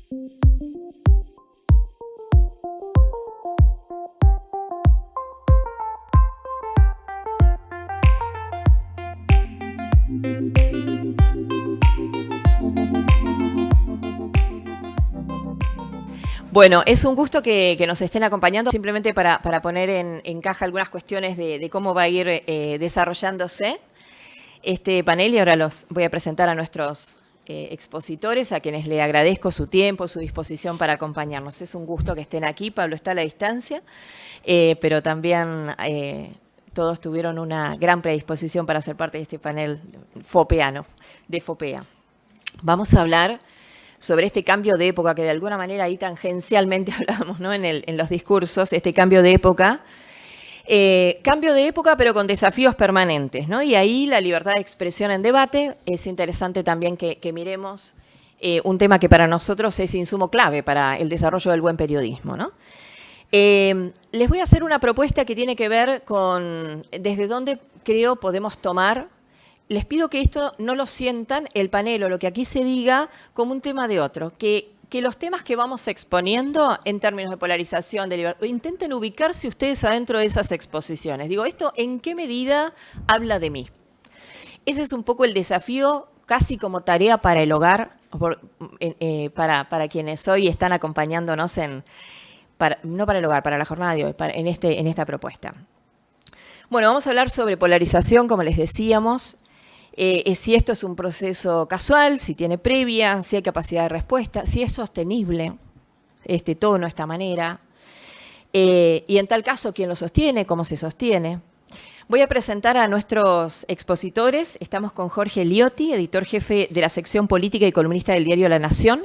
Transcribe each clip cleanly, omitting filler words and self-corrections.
Bueno, es un gusto que nos estén acompañando, simplemente para poner en caja algunas cuestiones de cómo va a ir desarrollándose este panel, y ahora los voy a presentar a nuestros expositores, a quienes le agradezco su tiempo, su disposición para acompañarnos. Es un gusto que estén aquí. Pablo está a la distancia, pero también todos tuvieron una gran predisposición para ser parte de este panel fopeano, de FOPEA. Vamos a hablar sobre este cambio de época que de alguna manera ahí tangencialmente hablamos, ¿no? en los discursos, este cambio de época. Cambio de época, pero con desafíos permanentes, ¿no? Y ahí la libertad de expresión en debate. Es interesante también que miremos un tema que para nosotros es insumo clave para el desarrollo del buen periodismo, ¿no? Les voy a hacer una propuesta que tiene que ver con desde dónde creo podemos tomar. Les pido que esto no lo sientan, el panel o lo que aquí se diga, como un tema de otro. Que los temas que vamos exponiendo en términos de polarización, de libertad, intenten ubicarse ustedes adentro de esas exposiciones. Digo, ¿esto en qué medida habla de mí? Ese es un poco el desafío, casi como tarea para el hogar, para quienes hoy están acompañándonos no para el hogar, para la jornada de hoy, en esta propuesta. Bueno, vamos a hablar sobre polarización, como les decíamos. Si esto es un proceso casual, si tiene previa, si hay capacidad de respuesta, si es sostenible este tono, esta manera, y en tal caso, ¿quién lo sostiene? ¿Cómo se sostiene? Voy a presentar a nuestros expositores. Estamos con Jorge Liotti, editor jefe de la sección política y columnista del diario La Nación.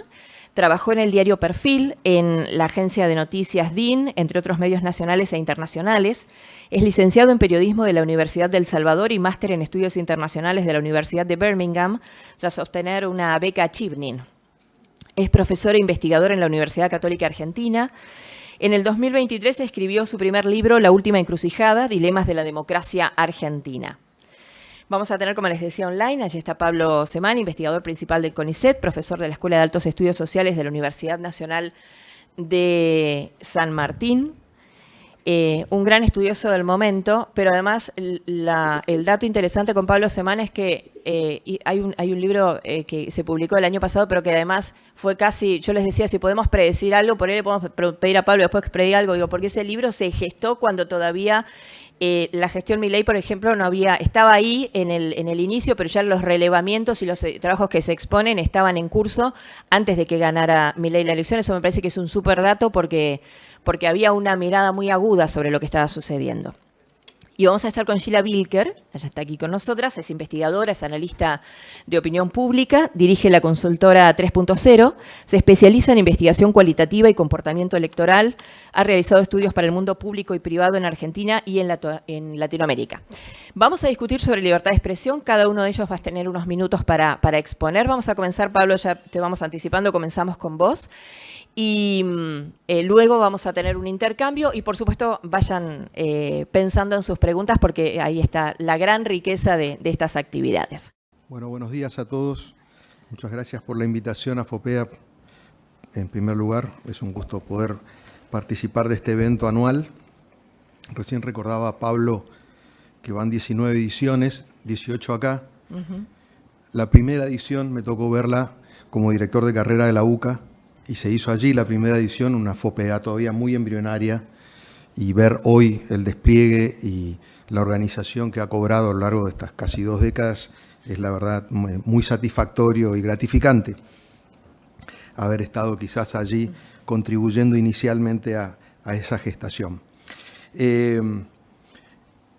Trabajó en el diario Perfil, en la agencia de noticias DIN, entre otros medios nacionales e internacionales. Es licenciado en periodismo de la Universidad del Salvador y máster en estudios internacionales de la Universidad de Birmingham, tras obtener una beca Chibnin. Es profesor e investigador en la Universidad Católica Argentina. En el 2023 escribió su primer libro, La última encrucijada, Dilemas de la democracia argentina. Vamos a tener, como les decía, online, allí está Pablo Semán, investigador principal del CONICET, profesor de la Escuela de Altos Estudios Sociales de la Universidad Nacional de San Martín, un gran estudioso del momento, pero además el dato interesante con Pablo Semán es que hay un libro que se publicó el año pasado, pero que además fue casi, yo les decía, si podemos predecir algo, por ahí le podemos pedir a Pablo después que prediga algo, digo, porque ese libro se gestó cuando todavía la gestión Milei, por ejemplo, estaba ahí en el inicio, pero ya los relevamientos y los trabajos que se exponen estaban en curso antes de que ganara Milei la elección. Eso me parece que es un súper dato porque había una mirada muy aguda sobre lo que estaba sucediendo. Y vamos a estar con Sheila Bilker, ella está aquí con nosotras, es investigadora, es analista de opinión pública, dirige la consultora 3.0, se especializa en investigación cualitativa y comportamiento electoral, ha realizado estudios para el mundo público y privado en Argentina y en Latinoamérica. Vamos a discutir sobre libertad de expresión, cada uno de ellos va a tener unos minutos para exponer. Vamos a comenzar, Pablo, ya te vamos anticipando, comenzamos con vos. Y luego vamos a tener un intercambio y, por supuesto, vayan pensando en sus preguntas porque ahí está la gran riqueza de estas actividades. Bueno, buenos días a todos. Muchas gracias por la invitación a FOPEA. En primer lugar, es un gusto poder participar de este evento anual. Recién recordaba a Pablo que van 19 ediciones, 18 acá. La primera edición me tocó verla como director de carrera de la UCA. Y se hizo allí la primera edición, una FOPEA todavía muy embrionaria, y ver hoy el despliegue y la organización que ha cobrado a lo largo de estas casi 2 décadas es la verdad muy satisfactorio y gratificante haber estado quizás allí contribuyendo inicialmente a esa gestación.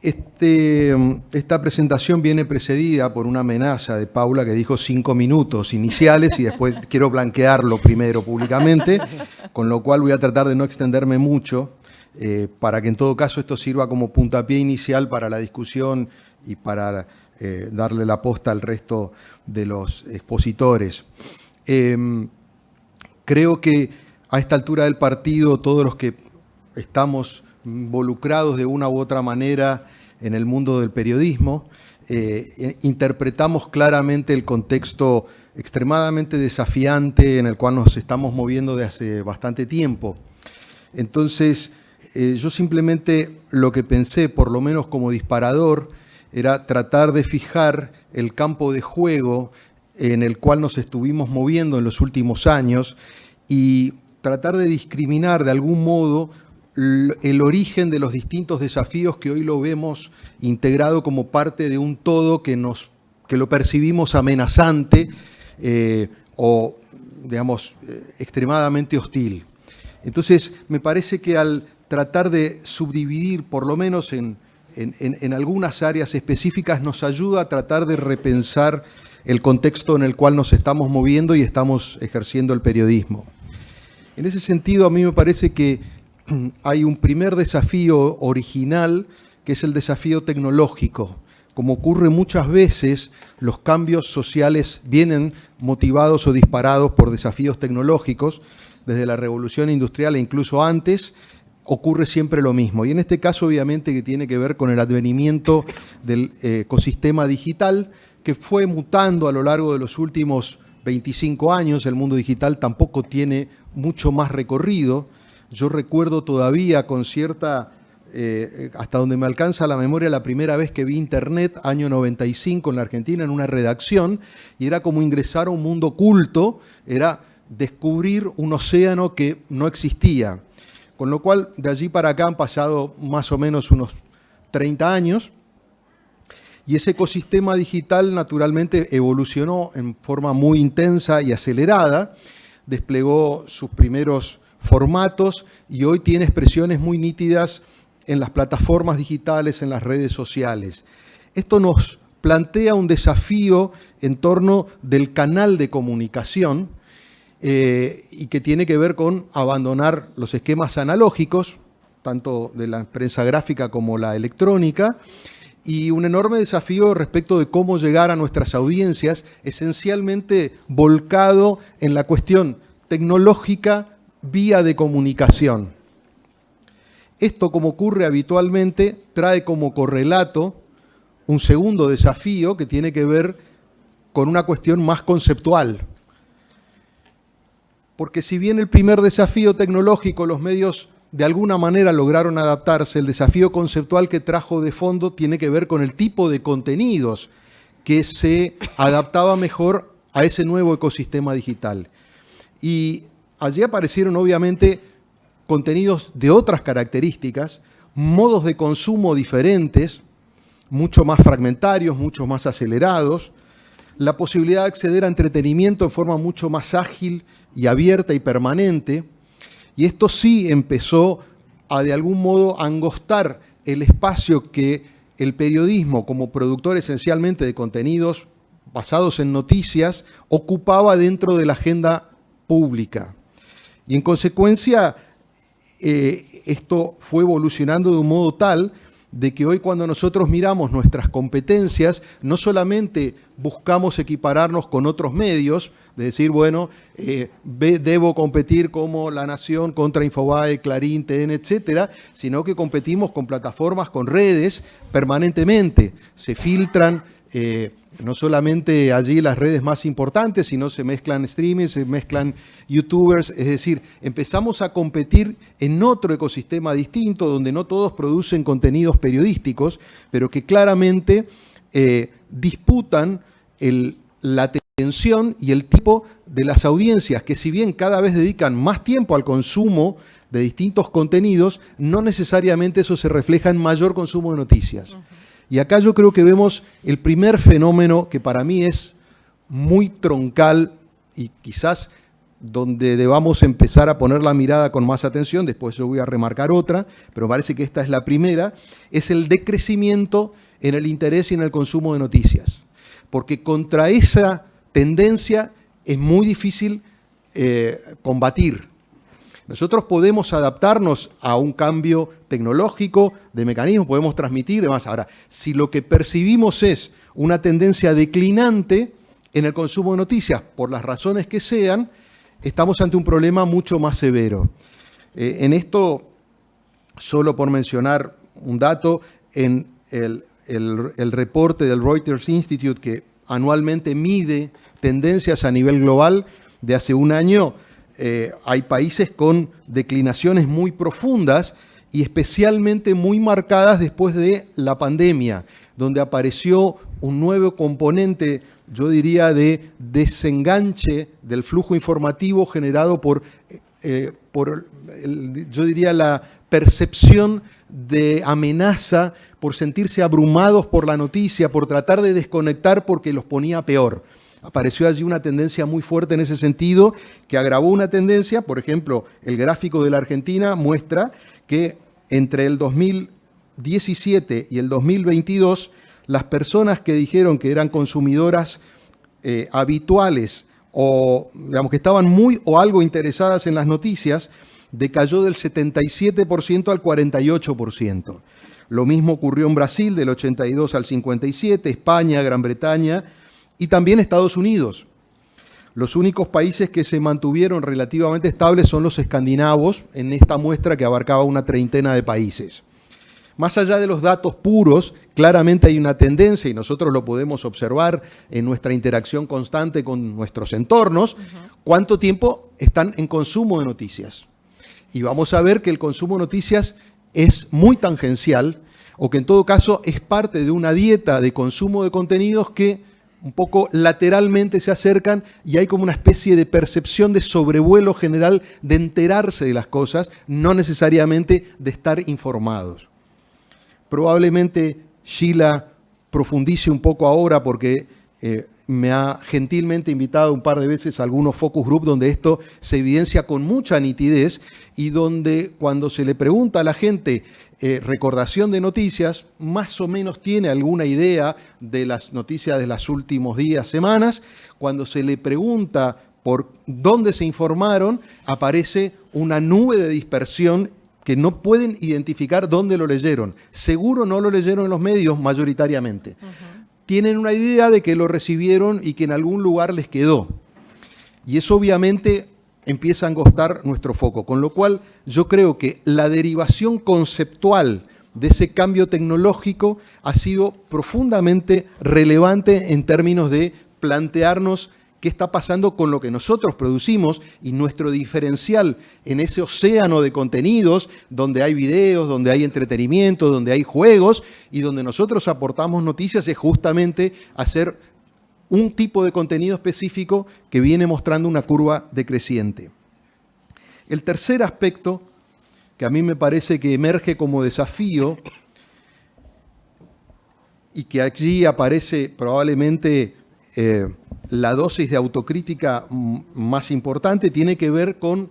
Esta presentación viene precedida por una amenaza de Paula que dijo 5 minutos iniciales y después quiero blanquearlo primero públicamente, con lo cual voy a tratar de no extenderme mucho para que en todo caso esto sirva como puntapié inicial para la discusión y para darle la posta al resto de los expositores. Creo que a esta altura del partido todos los que estamos involucrados de una u otra manera en el mundo del periodismo, interpretamos claramente el contexto extremadamente desafiante en el cual nos estamos moviendo de hace bastante tiempo. Entonces, yo simplemente lo que pensé, por lo menos como disparador, era tratar de fijar el campo de juego en el cual nos estuvimos moviendo en los últimos años y tratar de discriminar de algún modo el origen de los distintos desafíos que hoy lo vemos integrado como parte de un todo que lo percibimos amenazante o, digamos, extremadamente hostil. Entonces, me parece que al tratar de subdividir, por lo menos en algunas áreas específicas, nos ayuda a tratar de repensar el contexto en el cual nos estamos moviendo y estamos ejerciendo el periodismo. En ese sentido, a mí me parece que hay un primer desafío original, que es el desafío tecnológico. Como ocurre muchas veces, los cambios sociales vienen motivados o disparados por desafíos tecnológicos, desde la revolución industrial e incluso antes, ocurre siempre lo mismo. Y en este caso, obviamente, que tiene que ver con el advenimiento del ecosistema digital, que fue mutando a lo largo de los últimos 25 años. El mundo digital tampoco tiene mucho más recorrido. Yo recuerdo todavía con cierta, hasta donde me alcanza la memoria, la primera vez que vi Internet, año 95, en la Argentina, en una redacción, y era como ingresar a un mundo oculto, era descubrir un océano que no existía. Con lo cual, de allí para acá han pasado más o menos unos 30 años, y ese ecosistema digital naturalmente evolucionó en forma muy intensa y acelerada, desplegó sus primeros formatos y hoy tiene expresiones muy nítidas en las plataformas digitales, en las redes sociales. Esto nos plantea un desafío en torno del canal de comunicación y que tiene que ver con abandonar los esquemas analógicos, tanto de la prensa gráfica como la electrónica, y un enorme desafío respecto de cómo llegar a nuestras audiencias, esencialmente volcado en la cuestión tecnológica, vía de comunicación. Esto, como ocurre habitualmente, trae como correlato un segundo desafío que tiene que ver con una cuestión más conceptual. Porque si bien el primer desafío tecnológico, los medios de alguna manera lograron adaptarse, el desafío conceptual que trajo de fondo tiene que ver con el tipo de contenidos que se adaptaba mejor a ese nuevo ecosistema digital. Y allí aparecieron obviamente contenidos de otras características, modos de consumo diferentes, mucho más fragmentarios, mucho más acelerados, la posibilidad de acceder a entretenimiento de forma mucho más ágil y abierta y permanente. Y esto sí empezó a de algún modo angostar el espacio que el periodismo, como productor esencialmente de contenidos basados en noticias, ocupaba dentro de la agenda pública. Y en consecuencia, esto fue evolucionando de un modo tal de que hoy cuando nosotros miramos nuestras competencias, no solamente buscamos equipararnos con otros medios, de decir, bueno, debo competir como La Nación contra Infobae, Clarín, TN, etcétera, sino que competimos con plataformas, con redes permanentemente. Se filtran no solamente allí las redes más importantes, sino se mezclan streaming, se mezclan youtubers, es decir, empezamos a competir en otro ecosistema distinto, donde no todos producen contenidos periodísticos, pero que claramente disputan la atención y el tipo de las audiencias, que si bien cada vez dedican más tiempo al consumo de distintos contenidos, no necesariamente eso se refleja en mayor consumo de noticias. Y acá yo creo que vemos el primer fenómeno que para mí es muy troncal y quizás donde debamos empezar a poner la mirada con más atención, después yo voy a remarcar otra, pero parece que esta es la primera, es el decrecimiento en el interés y en el consumo de noticias. Porque contra esa tendencia es muy difícil combatir. Nosotros podemos adaptarnos a un cambio tecnológico, de mecanismos, podemos transmitir y demás. Ahora, si lo que percibimos es una tendencia declinante en el consumo de noticias, por las razones que sean, estamos ante un problema mucho más severo. En esto, solo por mencionar un dato, en el reporte del Reuters Institute, que anualmente mide tendencias a nivel global de hace un año, hay países con declinaciones muy profundas y especialmente muy marcadas después de la pandemia, donde apareció un nuevo componente, yo diría, de desenganche del flujo informativo generado por yo diría, la percepción de amenaza, por sentirse abrumados por la noticia, por tratar de desconectar porque los ponía peor. Apareció allí una tendencia muy fuerte en ese sentido, que agravó una tendencia. Por ejemplo, el gráfico de la Argentina muestra que entre el 2017 y el 2022, las personas que dijeron que eran consumidoras habituales o digamos que estaban muy o algo interesadas en las noticias, decayó del 77% al 48%. Lo mismo ocurrió en Brasil, del 82 al 57, España, Gran Bretaña y también Estados Unidos. Los únicos países que se mantuvieron relativamente estables son los escandinavos, en esta muestra que abarcaba una treintena de países. Más allá de los datos puros, claramente hay una tendencia, y nosotros lo podemos observar en nuestra interacción constante con nuestros entornos, cuánto tiempo están en consumo de noticias. Y vamos a ver que el consumo de noticias es muy tangencial, o que en todo caso es parte de una dieta de consumo de contenidos que un poco lateralmente se acercan y hay como una especie de percepción de sobrevuelo general de enterarse de las cosas, no necesariamente de estar informados. Probablemente Sheila profundice un poco ahora porque me ha gentilmente invitado un par de veces a algunos focus group donde esto se evidencia con mucha nitidez y donde cuando se le pregunta a la gente recordación de noticias, más o menos tiene alguna idea de las noticias de los últimos días, semanas. Cuando se le pregunta por dónde se informaron, aparece una nube de dispersión que no pueden identificar dónde lo leyeron. Seguro no lo leyeron en los medios mayoritariamente. Tienen una idea de que lo recibieron y que en algún lugar les quedó. Y eso obviamente empieza a angostar nuestro foco. Con lo cual yo creo que la derivación conceptual de ese cambio tecnológico ha sido profundamente relevante en términos de plantearnos qué está pasando con lo que nosotros producimos y nuestro diferencial en ese océano de contenidos donde hay videos, donde hay entretenimiento, donde hay juegos y donde nosotros aportamos noticias es justamente hacer un tipo de contenido específico que viene mostrando una curva decreciente. El tercer aspecto que a mí me parece que emerge como desafío y que allí aparece probablemente la dosis de autocrítica más importante tiene que ver con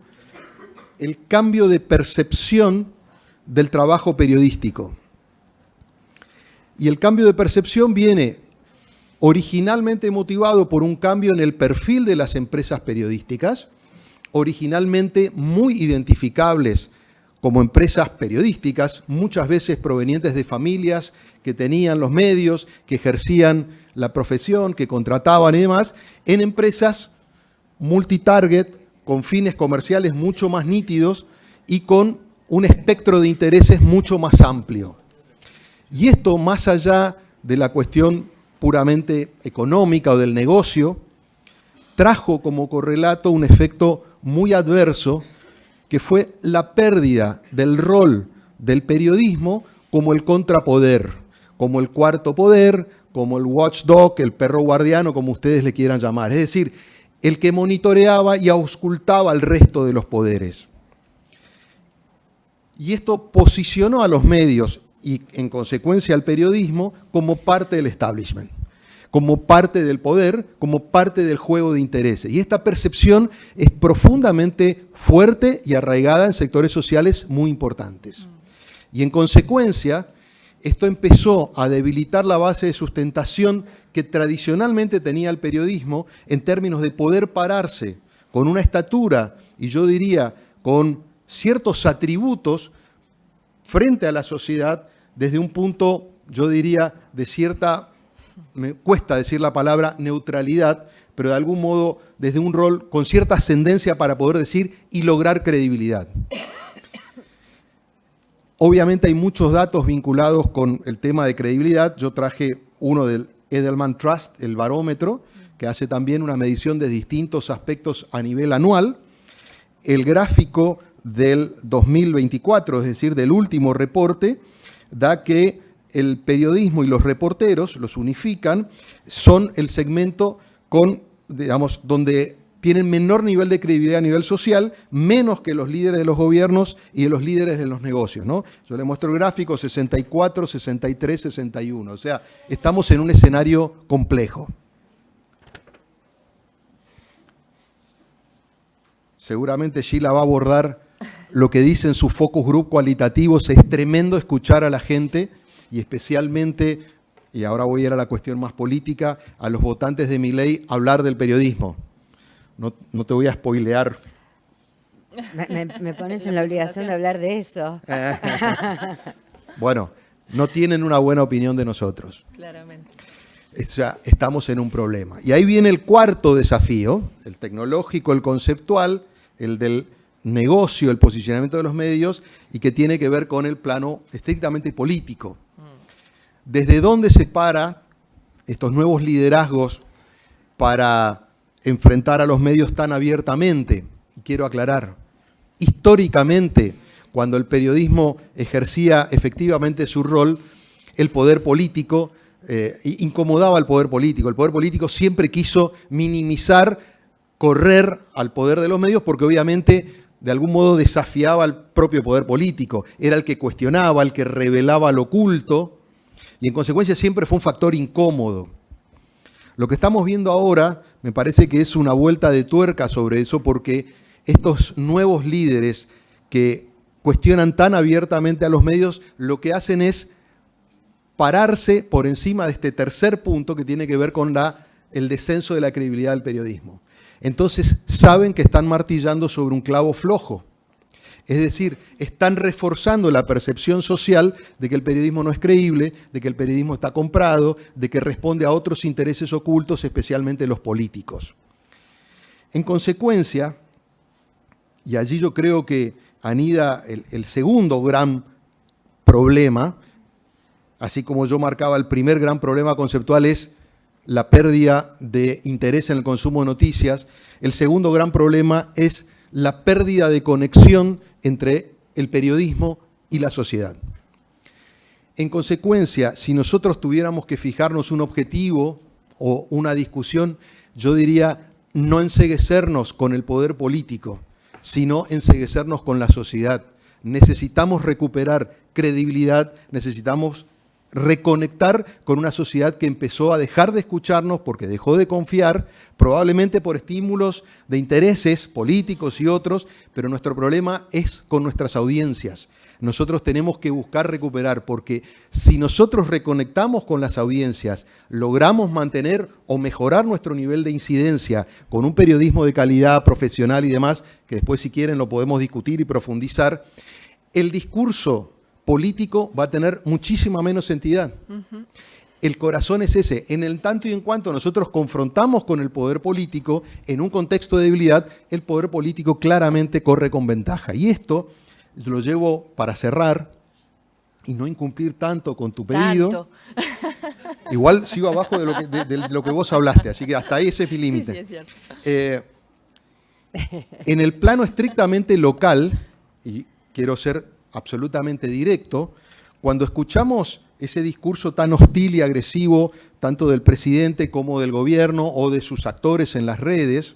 el cambio de percepción del trabajo periodístico. Y el cambio de percepción viene originalmente motivado por un cambio en el perfil de las empresas periodísticas, originalmente muy identificables como empresas periodísticas, muchas veces provenientes de familias que tenían los medios, que ejercían la profesión, que contrataban y demás, en empresas multitarget, con fines comerciales mucho más nítidos y con un espectro de intereses mucho más amplio. Y esto, más allá de la cuestión puramente económica o del negocio, trajo como correlato un efecto muy adverso, que fue la pérdida del rol del periodismo como el contrapoder, como el cuarto poder, como el watchdog, el perro guardiano, como ustedes le quieran llamar. Es decir, el que monitoreaba y auscultaba al resto de los poderes. Y esto posicionó a los medios y, en consecuencia, al periodismo como parte del establishment, como parte del poder, como parte del juego de intereses. Y esta percepción es profundamente fuerte y arraigada en sectores sociales muy importantes. Y, en consecuencia, esto empezó a debilitar la base de sustentación que tradicionalmente tenía el periodismo en términos de poder pararse con una estatura y yo diría con ciertos atributos frente a la sociedad desde un punto, yo diría, de cierta, me cuesta decir la palabra neutralidad, pero de algún modo desde un rol con cierta ascendencia para poder decir y lograr credibilidad. Obviamente hay muchos datos vinculados con el tema de credibilidad. Yo traje uno del Edelman Trust, el barómetro, que hace también una medición de distintos aspectos a nivel anual. El gráfico del 2024, es decir, del último reporte, da que el periodismo y los reporteros, los unifican, son el segmento con, digamos, donde tienen menor nivel de credibilidad a nivel social, menos que los líderes de los gobiernos y de los líderes de los negocios, ¿no? Yo le muestro el gráfico 64, 63, 61. O sea, estamos en un escenario complejo. Seguramente Sheila va a abordar lo que dicen sus focus group cualitativos. Es tremendo escuchar a la gente y especialmente, y ahora voy a ir a la cuestión más política, a los votantes de Milei hablar del periodismo. No te voy a spoilear. Me pones en la obligación de hablar de eso. Bueno, no tienen una buena opinión de nosotros. Claramente. O sea, estamos en un problema. Y ahí viene el cuarto desafío, el tecnológico, el conceptual, el del negocio, el posicionamiento de los medios, y que tiene que ver con el plano estrictamente político. ¿Desde dónde se para estos nuevos liderazgos para enfrentar a los medios tan abiertamente? Y quiero aclarar, históricamente, cuando el periodismo ejercía efectivamente su rol, el poder político incomodaba al poder político. El poder político siempre quiso minimizar, correr al poder de los medios, porque obviamente de algún modo desafiaba al propio poder político. Era el que cuestionaba, el que revelaba lo oculto, y en consecuencia siempre fue un factor incómodo. Lo que estamos viendo ahora me parece que es una vuelta de tuerca sobre eso, porque estos nuevos líderes que cuestionan tan abiertamente a los medios, lo que hacen es pararse por encima de este tercer punto que tiene que ver con el descenso de la credibilidad del periodismo. Entonces saben que están martillando sobre un clavo flojo. Es decir, están reforzando la percepción social de que el periodismo no es creíble, de que el periodismo está comprado, de que responde a otros intereses ocultos, especialmente los políticos. En consecuencia, y allí yo creo que anida el segundo gran problema, así como yo marcaba el primer gran problema conceptual es la pérdida de interés en el consumo de noticias, el segundo gran problema es la pérdida de conexión entre el periodismo y la sociedad. En consecuencia, si nosotros tuviéramos que fijarnos un objetivo o una discusión, yo diría no enceguecernos con el poder político, sino enceguecernos con la sociedad. Necesitamos recuperar credibilidad, necesitamos reconectar con una sociedad que empezó a dejar de escucharnos porque dejó de confiar, probablemente por estímulos de intereses políticos y otros, pero nuestro problema es con nuestras audiencias. Nosotros tenemos que buscar recuperar, porque si nosotros reconectamos con las audiencias, logramos mantener o mejorar nuestro nivel de incidencia con un periodismo de calidad profesional y demás, que después si quieren lo podemos discutir y profundizar, el discurso político va a tener muchísima menos entidad. El corazón es ese. En el tanto y en cuanto nosotros confrontamos con el poder político en un contexto de debilidad, el poder político claramente corre con ventaja. Y esto lo llevo para cerrar y no incumplir tanto con tu pedido. Igual sigo abajo de lo que vos hablaste, así que hasta ahí ese es mi límite. Sí, es cierto. En el plano estrictamente local, y quiero ser absolutamente directo, cuando escuchamos ese discurso tan hostil y agresivo, tanto del presidente como del gobierno o de sus actores en las redes,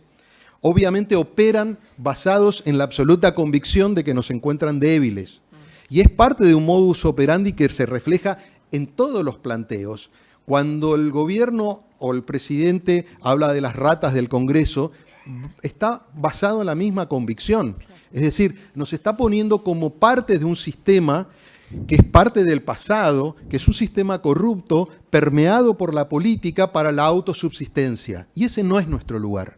obviamente operan basados en la absoluta convicción de que nos encuentran débiles. Y es parte de un modus operandi que se refleja en todos los planteos. Cuando el gobierno o el presidente habla de las ratas del Congreso, está basado en la misma convicción. Es decir, nos está poniendo como parte de un sistema que es parte del pasado, que es un sistema corrupto, permeado por la política para la autosubsistencia. Y ese no es nuestro lugar.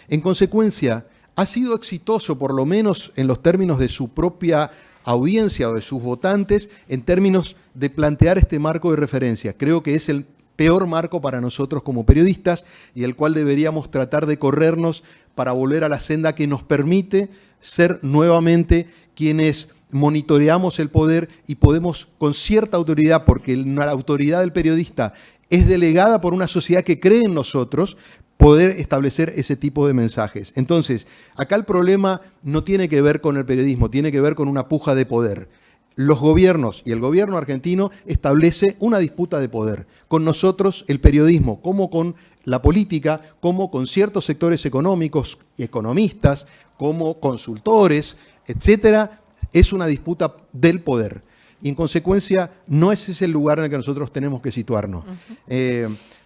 En consecuencia, ha sido exitoso, por lo menos en los términos de su propia audiencia o de sus votantes, en términos de plantear este marco de referencia. Creo que es el peor marco para nosotros como periodistas y el cual deberíamos tratar de corrernos para volver a la senda que nos permite ser nuevamente quienes monitoreamos el poder y podemos con cierta autoridad, porque la autoridad del periodista es delegada por una sociedad que cree en nosotros poder establecer ese tipo de mensajes. Entonces, acá el problema no tiene que ver con el periodismo, tiene que ver con una puja de poder. Los gobiernos y el gobierno argentino establece una disputa de poder. Con nosotros, el periodismo, como con la política, como con ciertos sectores económicos y economistas, como consultores, etcétera, es una disputa del poder. Y en consecuencia, no ese es el lugar en el que nosotros tenemos que situarnos.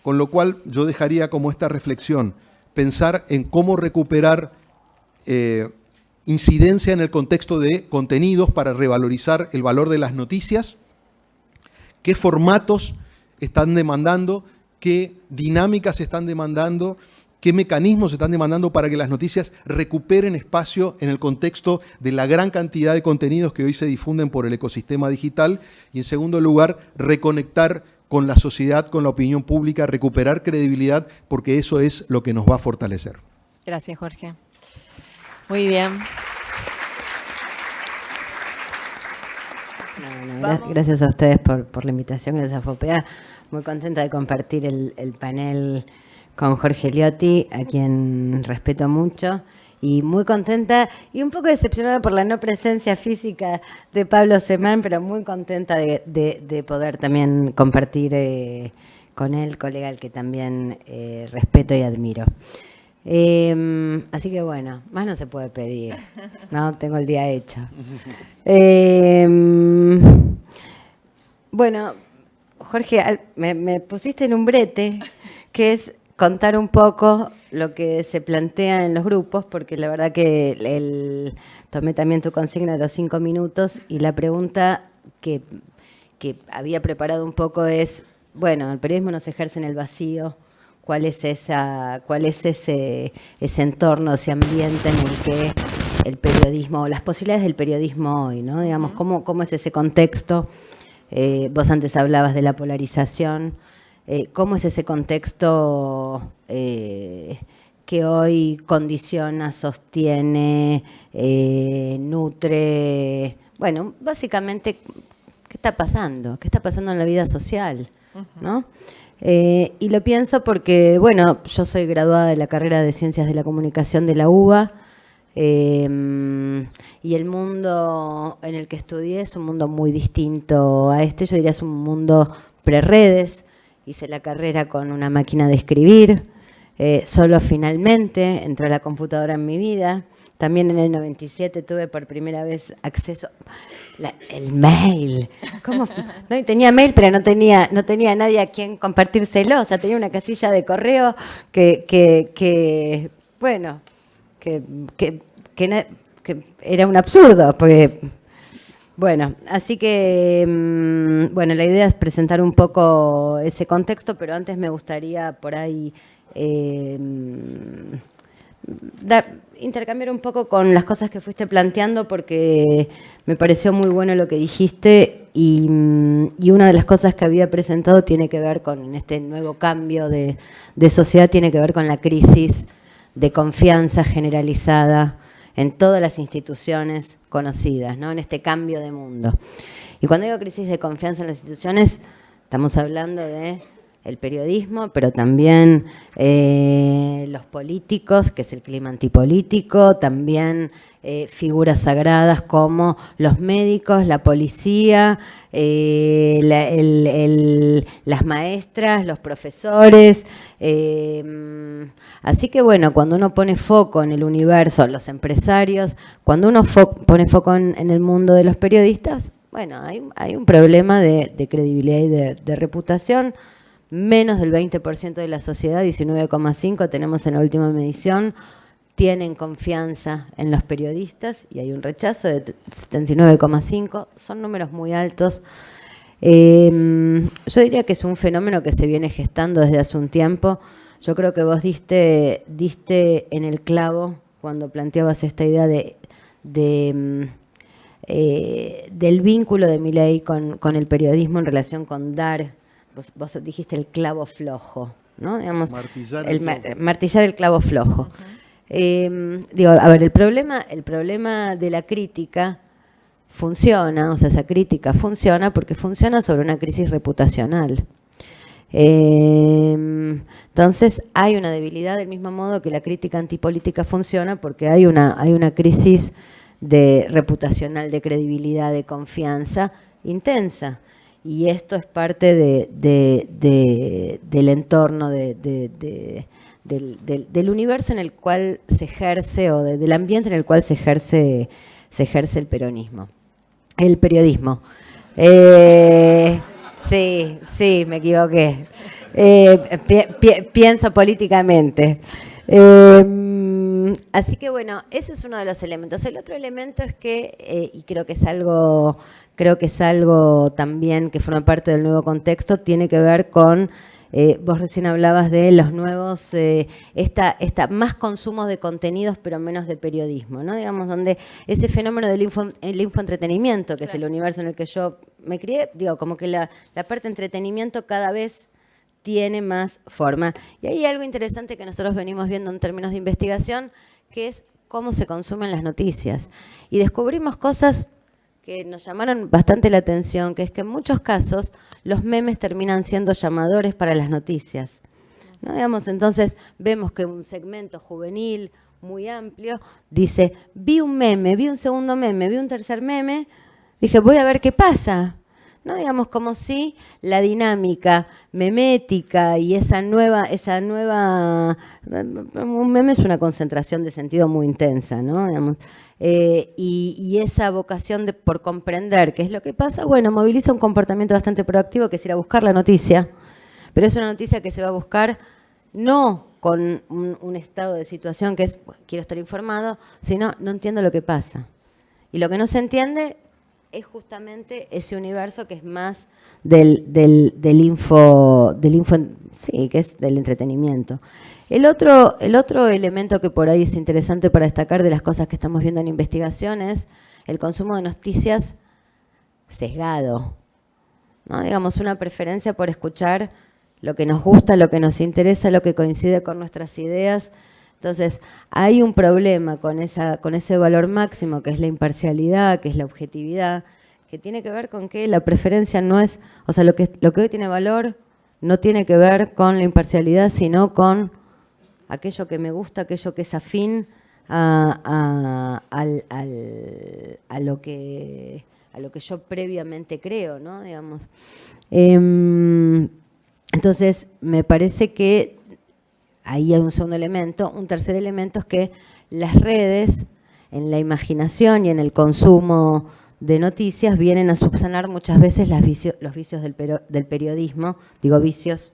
Con lo cual, yo dejaría como esta reflexión, pensar en cómo recuperar incidencia en el contexto de contenidos para revalorizar el valor de las noticias, qué formatos están demandando, qué dinámicas están demandando, qué mecanismos están demandando para que las noticias recuperen espacio en el contexto de la gran cantidad de contenidos que hoy se difunden por el ecosistema digital. Y en segundo lugar, reconectar con la sociedad, con la opinión pública, recuperar credibilidad, porque eso es lo que nos va a fortalecer. Gracias, Jorge. Muy bien. Gracias a ustedes por la invitación, gracias a FOPEA. Muy contenta de compartir el panel con Jorge Liotti, a quien respeto mucho, y muy contenta y un poco decepcionada por la no presencia física de Pablo Semán, pero muy contenta de poder también compartir con él, colega al que también respeto y admiro. Así que bueno, más no se puede pedir, ¿no? Tengo el día hecho. Bueno, Jorge, me pusiste en un brete, que es contar un poco lo que se plantea en los grupos, porque la verdad que tomé también tu consigna de los 5 minutos y la pregunta que había preparado un poco es, bueno, el periodismo no se ejerce en el vacío, ¿cuál es ese entorno, ese ambiente en el que el periodismo, las posibilidades del periodismo hoy, ¿no? Digamos, ¿cómo es ese contexto? Vos antes hablabas de la polarización. ¿Cómo es ese contexto que hoy condiciona, sostiene, nutre? Bueno, básicamente, ¿qué está pasando? ¿Qué está pasando en la vida social? ¿No? Y lo pienso porque, bueno, yo soy graduada de la carrera de Ciencias de la Comunicación de la UBA, y el mundo en el que estudié es un mundo muy distinto a este. Yo diría es un mundo pre-redes. Hice la carrera con una máquina de escribir, solo finalmente entró la computadora en mi vida. También en el 97 tuve por primera vez acceso el mail. ¿Cómo? No, tenía mail, pero no tenía nadie a quien compartírselo. O sea, tenía una casilla de correo que era un absurdo, porque... Bueno, así que, bueno, la idea es presentar un poco ese contexto, pero antes me gustaría por ahí intercambiar un poco con las cosas que fuiste planteando, porque me pareció muy bueno lo que dijiste y una de las cosas que había presentado tiene que ver con este nuevo cambio de sociedad, tiene que ver con la crisis de confianza generalizada en todas las instituciones conocidas, ¿no? En este cambio de mundo. Y cuando digo crisis de confianza en las instituciones, estamos hablando de el periodismo, pero también los políticos, que es el clima antipolítico, también figuras sagradas como los médicos, la policía, las maestras, los profesores. Así que bueno, cuando uno pone foco en el universo, los empresarios, cuando uno pone foco en el mundo de los periodistas, bueno, hay un problema de credibilidad y de reputación. Menos del 20% de la sociedad, 19,5% tenemos en la última medición, tienen confianza en los periodistas y hay un rechazo de 79,5%, son números muy altos. Yo diría que es un fenómeno que se viene gestando desde hace un tiempo. Yo creo que vos diste en el clavo cuando planteabas esta idea del vínculo de Milei con el periodismo en relación con dar. Vos dijiste el clavo flojo, ¿no? Digamos, martillar el clavo flojo. Digo, a ver, el problema de la crítica funciona, o sea, esa crítica funciona porque funciona sobre una crisis reputacional. Entonces hay una debilidad del mismo modo que la crítica antipolítica funciona, porque hay una crisis reputacional, de credibilidad, de confianza intensa. Y esto es parte del entorno, del universo en el cual se ejerce, o del ambiente en el cual se ejerce el peronismo. El periodismo. Sí, me equivoqué. Pienso políticamente. Así que bueno, ese es uno de los elementos. El otro elemento es que, y creo que es algo también que forma parte del nuevo contexto, tiene que ver con, vos recién hablabas de los nuevos, más consumo de contenidos pero menos de periodismo, ¿no? Digamos, donde ese fenómeno del infoentretenimiento, que es el universo en el que yo me crié, digo, como que la parte de entretenimiento cada vez tiene más forma. Y hay algo interesante que nosotros venimos viendo en términos de investigación, que es cómo se consumen las noticias. Y descubrimos cosas que nos llamaron bastante la atención, que es que en muchos casos los memes terminan siendo llamadores para las noticias, ¿no? Digamos, entonces vemos que un segmento juvenil muy amplio dice, vi un meme, vi un segundo meme, vi un tercer meme, dije, voy a ver qué pasa. ¿No? Digamos, como si la dinámica memética y esa nueva, un meme es una concentración de sentido muy intensa, ¿no? Digamos, y esa vocación por comprender qué es lo que pasa, bueno, moviliza un comportamiento bastante proactivo, que es ir a buscar la noticia, pero es una noticia que se va a buscar no con un estado de situación que es, quiero estar informado, sino, no entiendo lo que pasa. Y lo que no se entiende es justamente ese universo que es más del info, sí, que es del entretenimiento. El otro elemento que por ahí es interesante para destacar de las cosas que estamos viendo en investigación es el consumo de noticias sesgado, ¿no? Digamos, una preferencia por escuchar lo que nos gusta, lo que nos interesa, lo que coincide con nuestras ideas. Entonces, hay un problema con ese valor máximo, que es la imparcialidad, que es la objetividad, que tiene que ver con que la preferencia no es, o sea, lo que hoy tiene valor no tiene que ver con la imparcialidad, sino con aquello que me gusta, aquello que es afín a lo que yo previamente creo, ¿no? Digamos. Entonces, me parece que ahí hay un segundo elemento. Un tercer elemento es que las redes, en la imaginación y en el consumo de noticias, vienen a subsanar muchas veces los vicios del periodismo, digo vicios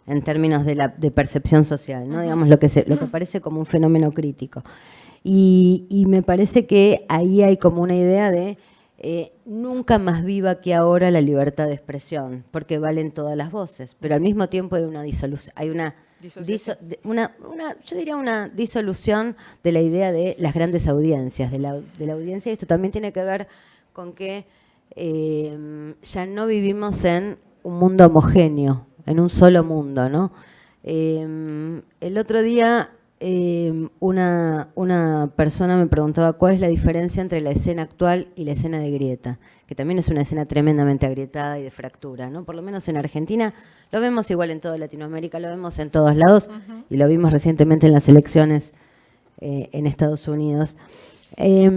en términos de percepción social, ¿no? Digamos, lo que parece como un fenómeno crítico. Y me parece que ahí hay como una idea de nunca más viva que ahora la libertad de expresión, porque valen todas las voces, pero al mismo tiempo hay una disolución, hay yo diría una disolución de la idea de las grandes audiencias, de la audiencia, y esto también tiene que ver con que ya no vivimos en un mundo homogéneo, en un solo mundo, ¿no? El otro día una persona me preguntaba cuál es la diferencia entre la escena actual y la escena de Grieta, que también es una escena tremendamente agrietada y de fractura, ¿no? Por lo menos en Argentina lo vemos igual en toda Latinoamérica, lo vemos en todos lados, y lo vimos recientemente en las elecciones en Estados Unidos. Y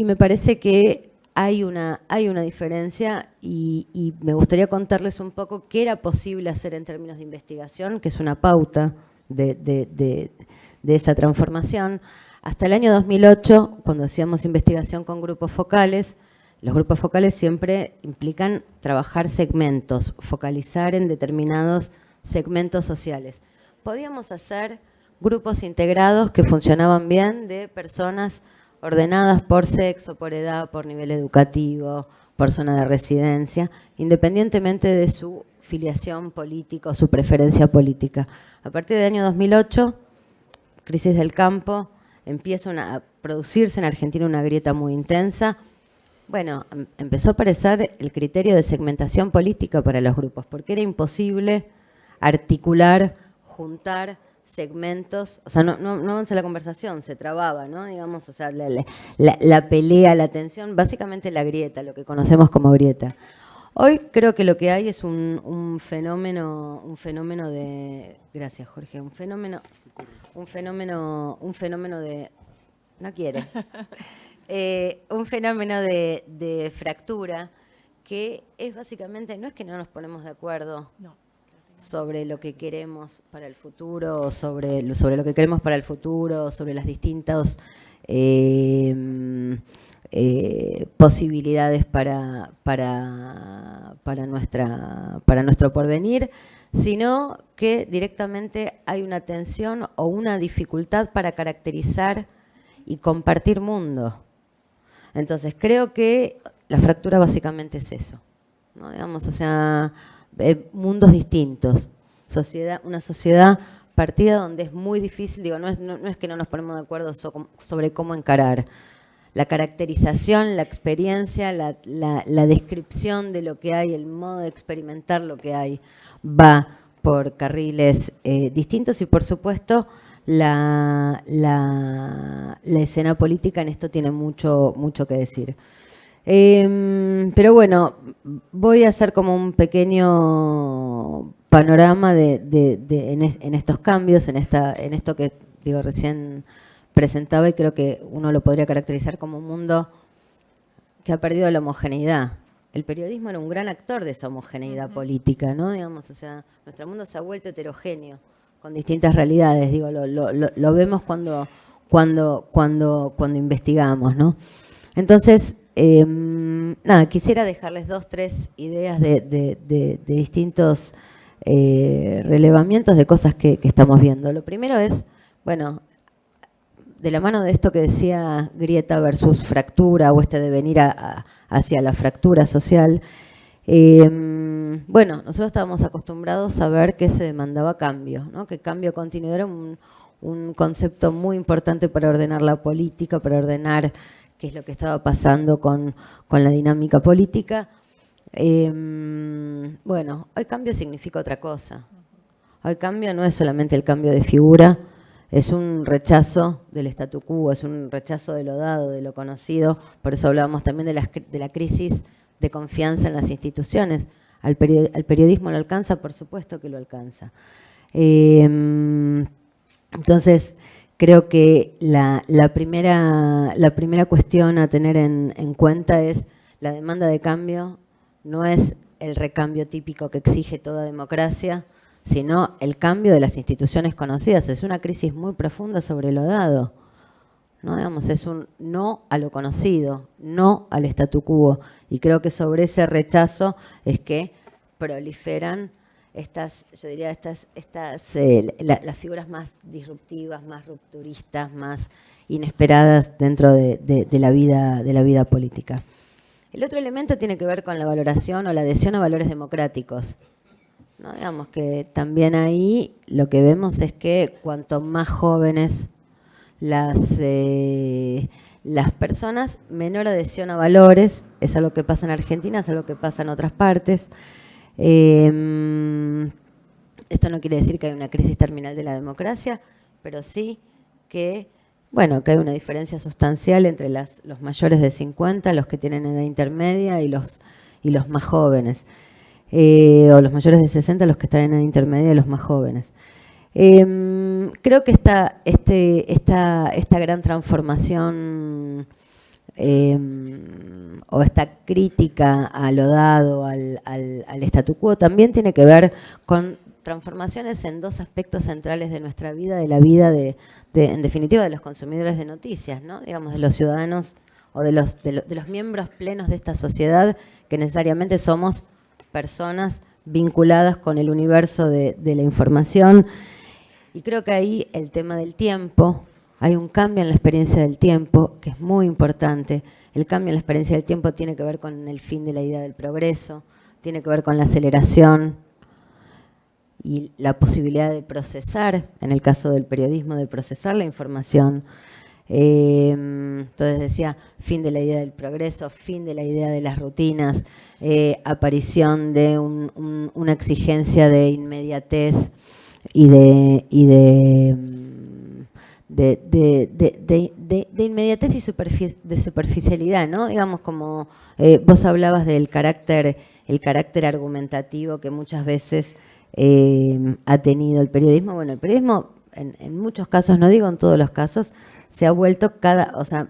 me parece que hay una diferencia, y me gustaría contarles un poco qué era posible hacer en términos de investigación, que es una pauta de esa transformación. Hasta el año 2008, cuando hacíamos investigación con grupos focales, los grupos focales siempre implican trabajar segmentos, focalizar en determinados segmentos sociales. Podíamos hacer grupos integrados que funcionaban bien, de personas ordenadas por sexo, por edad, por nivel educativo, por zona de residencia, independientemente de su filiación política o su preferencia política. A partir del año 2008, crisis del campo, empieza a producirse en Argentina una grieta muy intensa. Bueno, empezó a aparecer el criterio de segmentación política para los grupos, porque era imposible articular, juntar segmentos, o sea, no avanza la conversación, se trababa, ¿no? Digamos, o sea, la pelea, la tensión, básicamente la grieta, lo que conocemos como grieta. Hoy creo que lo que hay es un fenómeno de, gracias Jorge, un fenómeno de, no quiere, un fenómeno de fractura que es básicamente, no es que no nos ponemos de acuerdo sobre lo que queremos para el futuro, o sobre lo que queremos para el futuro, sobre las distintas posibilidades para nuestro porvenir, sino que directamente hay una tensión o una dificultad para caracterizar y compartir mundo. Entonces creo que la fractura básicamente es eso, ¿no? Digamos, o sea, mundos distintos, una sociedad partida donde es muy difícil, digo, no es que no nos ponemos de acuerdo sobre cómo encarar. La caracterización, la experiencia, la descripción de lo que hay, el modo de experimentar lo que hay, va por carriles distintos y, por supuesto, la escena política en esto tiene mucho que decir. Pero bueno, voy a hacer como un pequeño panorama en estos cambios, en esto que digo recién presentaba, y creo que uno lo podría caracterizar como un mundo que ha perdido la homogeneidad. El periodismo era un gran actor de esa homogeneidad política, ¿no? Digamos, o sea, nuestro mundo se ha vuelto heterogéneo, con distintas realidades, digo, lo vemos cuando investigamos, ¿no? Entonces, nada, quisiera dejarles 2, 3 ideas de distintos relevamientos de cosas que estamos viendo. Lo primero es, bueno, de la mano de esto que decía grieta versus fractura, o este devenir hacia la fractura social, bueno, nosotros estábamos acostumbrados a ver que se demandaba cambio, ¿no? Que cambio continuo era un concepto muy importante para ordenar la política, para ordenar qué es lo que estaba pasando con la dinámica política. Bueno, hoy cambio significa otra cosa. Hoy cambio no es solamente el cambio de figura, es un rechazo del statu quo, es un rechazo de lo dado, de lo conocido. Por eso hablábamos también de la crisis de confianza en las instituciones. Al periodismo lo alcanza, por supuesto que lo alcanza. Entonces, creo que la primera cuestión a tener en cuenta es la demanda de cambio, no es el recambio típico que exige toda democracia, sino el cambio de las instituciones conocidas. Es una crisis muy profunda sobre lo dado, ¿no? Digamos, es un no a lo conocido, no al statu quo. Y creo que sobre ese rechazo es que proliferan las figuras más disruptivas, más rupturistas, más inesperadas dentro de la vida política. El otro elemento tiene que ver con la valoración o la adhesión a valores democráticos, ¿no? Digamos que también ahí lo que vemos es que cuanto más jóvenes las personas, menor adhesión a valores. Es algo que pasa en Argentina, es algo que pasa en otras partes. Esto no quiere decir que hay una crisis terminal de la democracia, pero sí que, bueno, que hay una diferencia sustancial entre los mayores de 50, los que tienen edad intermedia y los más jóvenes. O los mayores de 60, los que están en edad intermedia y los más jóvenes. Creo que esta gran transformación o esta crítica a lo dado, al statu quo, también tiene que ver con transformaciones en 2 aspectos centrales de nuestra vida, de la vida en definitiva, de los consumidores de noticias, ¿no? Digamos, de los ciudadanos o de los miembros plenos de esta sociedad, que necesariamente somos personas vinculadas con el universo de la información. Y creo que ahí el tema del tiempo, hay un cambio en la experiencia del tiempo que es muy importante. El cambio en la experiencia del tiempo tiene que ver con el fin de la idea del progreso, tiene que ver con la aceleración y la posibilidad de procesar, en el caso del periodismo, de procesar la información. Entonces decía, fin de la idea del progreso, fin de la idea de las rutinas, aparición de una exigencia de inmediatez y de de inmediatez y de superficialidad, ¿no? Digamos, como vos hablabas del el carácter argumentativo que muchas veces ha tenido el periodismo. Bueno, el periodismo en muchos casos, no digo en todos los casos, se ha vuelto o sea,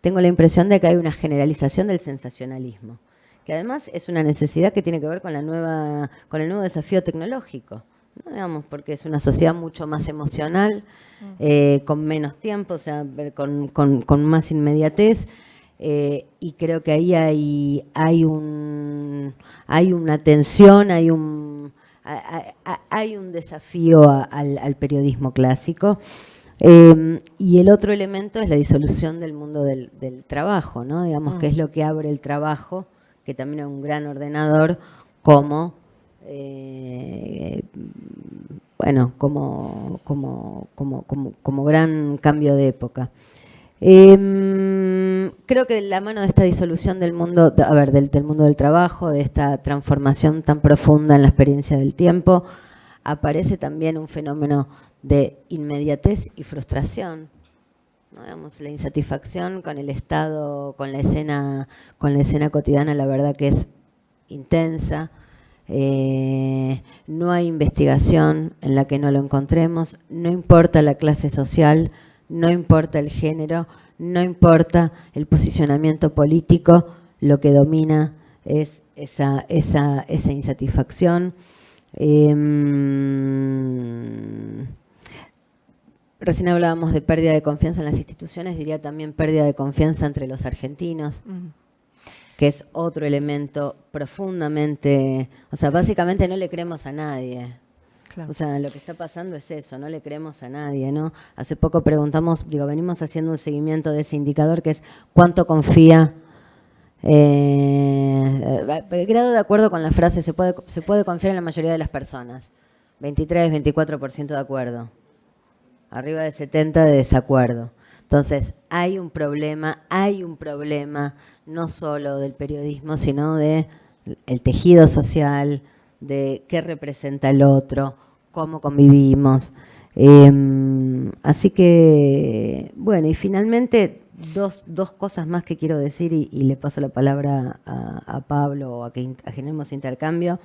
tengo la impresión de que hay una generalización del sensacionalismo, que además es una necesidad que tiene que ver con el nuevo desafío tecnológico, ¿no? Digamos, porque es una sociedad mucho más emocional, con menos tiempo, o sea, con más inmediatez, y creo que ahí hay una tensión, hay un desafío al periodismo clásico. Y el otro elemento es la disolución del mundo del trabajo, ¿no? Digamos, que es lo que abre el trabajo, que también es un gran ordenador, como gran cambio de época. Creo que de la mano de esta disolución del mundo, del mundo del trabajo, de esta transformación tan profunda en la experiencia del tiempo, aparece también un fenómeno de inmediatez y frustración, ¿no? Digamos, la insatisfacción con el estado, con la escena cotidiana, la verdad que es intensa. No hay investigación en la que no lo encontremos, no importa la clase social, no importa el género, no importa el posicionamiento político, lo que domina es esa insatisfacción. Recién hablábamos de pérdida de confianza en las instituciones, diría también pérdida de confianza entre los argentinos, que es otro elemento profundamente, o sea, básicamente no le creemos a nadie. Claro. O sea, lo que está pasando es eso, no le creemos a nadie, ¿no? Hace poco preguntamos, venimos haciendo un seguimiento de ese indicador que es cuánto confía. Grado de acuerdo con la frase, se puede confiar en la mayoría de las personas. 23, 24% de acuerdo. Arriba de 70% de desacuerdo. Entonces, hay un problema no solo del periodismo, sino de el tejido social, de qué representa el otro, cómo convivimos. Así que, bueno, y finalmente dos cosas más que quiero decir y le paso la palabra a Pablo o a que generemos intercambio,